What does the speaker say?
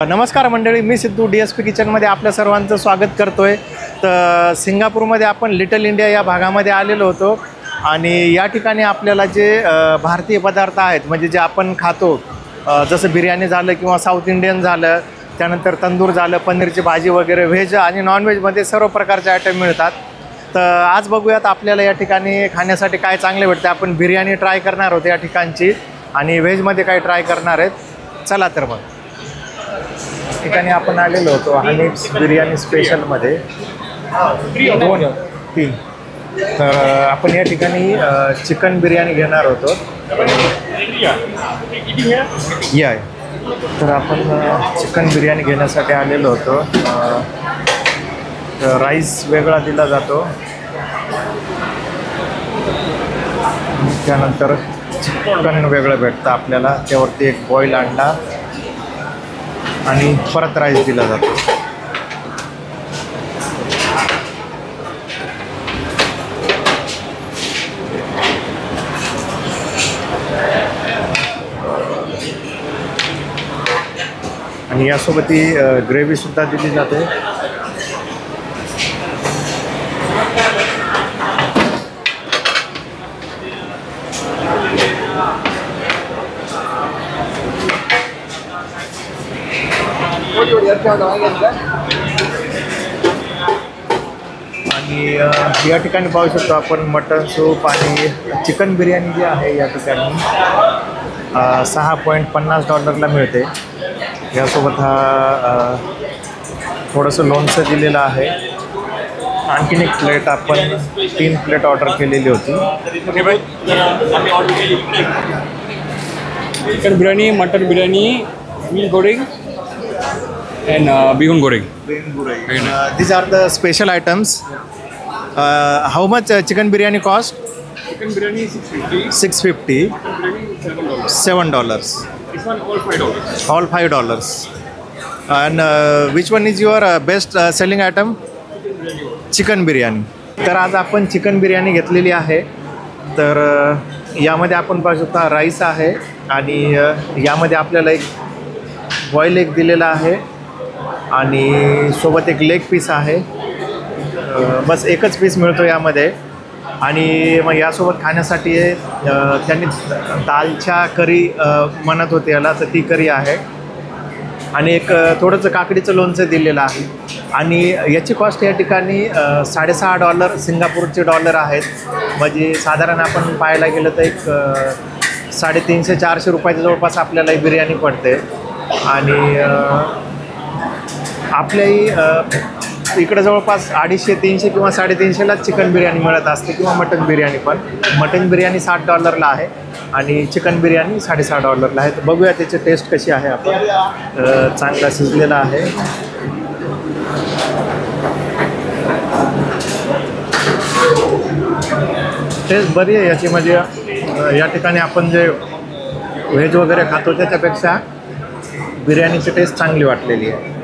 नमस्कार मंडळी, मी सिद्धू DSP किचनमध्ये आपल्या सर्वांचं स्वागत करतोय। तर सिंगापूरमध्ये आपण लिटल इंडिया या भागामध्ये आलेलो होतो आणि या ठिकाणी आपल्याला जे भारतीय पदार्थ आहेत म्हणजे जे आपण खातो, जसं बिर्याणी झालं किंवा साऊथ इंडियन झालं, त्यानंतर तंदूर झालं, पनीरची भाजी वगैरे, व्हेज आणि नॉनव्हेजमध्ये सर्व प्रकारचे आयटम मिळतात। तर आज बघूयात आपल्याला या ठिकाणी खाण्यासाठी काय चांगले भेटते। आपण बिर्याणी ट्राय करणार आहोत या ठिकाणची आणि व्हेजमध्ये काय ट्राय करणार आहेत। चला तर मग ठिकाणी आपण आलेलो होतो हनीफ्स बिर्याणी स्पेशलमध्ये 2-3। तर आपण या ठिकाणी चिकन बिर्याणी घेणार होतो। या तर आपण चिकन बिर्याणी घेण्यासाठी आलेलो होतो। राईस वेगळा दिला जातो, त्यानंतर चिकन वेगळं भेटतं आपल्याला, त्यावरती एक बॉईल अंडा आणि परत राईस दिला जातो। आणि यासोबत ही ग्रेव्ही सुद्धा दिली जाते। आणि या ठिकाणी पाहू शकतो आपण मटन सूप आणि चिकन बिर्याणी जी आहे या ठिकाणी $6.50 मिळते। यासोबत हा थोडंसं लोणचं दिलेलं आहे। आणखीन एक प्लेट, आपण 3 प्लेट ऑर्डर केलेली होती। Chicken biryani, mutton biryani, mee goreng and bihun goreng. These are the special items. How much chicken biryani cost? Chicken biryani $6.50. $7. This one all $5. All $5. And which one is your best selling item? Chicken biryani. तर आज आपण chicken biryani घेतलेली आहे। तर यामध्ये आपण पाहू शकता राईस आहे आणि यामध्ये आपल्याला एक बॉईल एग दिलेला आहे आणि सोबत एक लेग पीस आहे। बस एकच पीस मिळतो यामध्ये। आणि मग यासोबत खाण्यासाठी त्यांनी दालच्या करी म्हणत होते याला, तर ती करी आहे आणि एक थोडंसं काकडीचं लोणचं दिलेलं आहे। आणि याची कॉस्ट या ठिकाणी $6.5 सिंगापूरचे डॉलर आहेत। म्हणजे साधारण आपण पाहायला गेलं तर एक 350-400 रुपयाच्या जवळपास आपल्याला ही बिर्याणी पडते। आणि आपल्याही इकडं जवळपास 250-300 किंवा 350लाच चिकन बिर्याणी मिळत असते किंवा मटन बिर्याणी पण। मटन बिर्याणी $60 आहे आणि चिकन बिर्याणी $6.5 आहे। तर बघूया त्याची टेस्ट कशी आहे आपण। चांगला शिजलेला आहे। टेस्ट बरी आहे याची। म्हणजे या ठिकाणी आपण जे व्हेज वगैरे खातो त्याच्यापेक्षा बिर्याणीची टेस्ट चांगली वाटलेली आहे।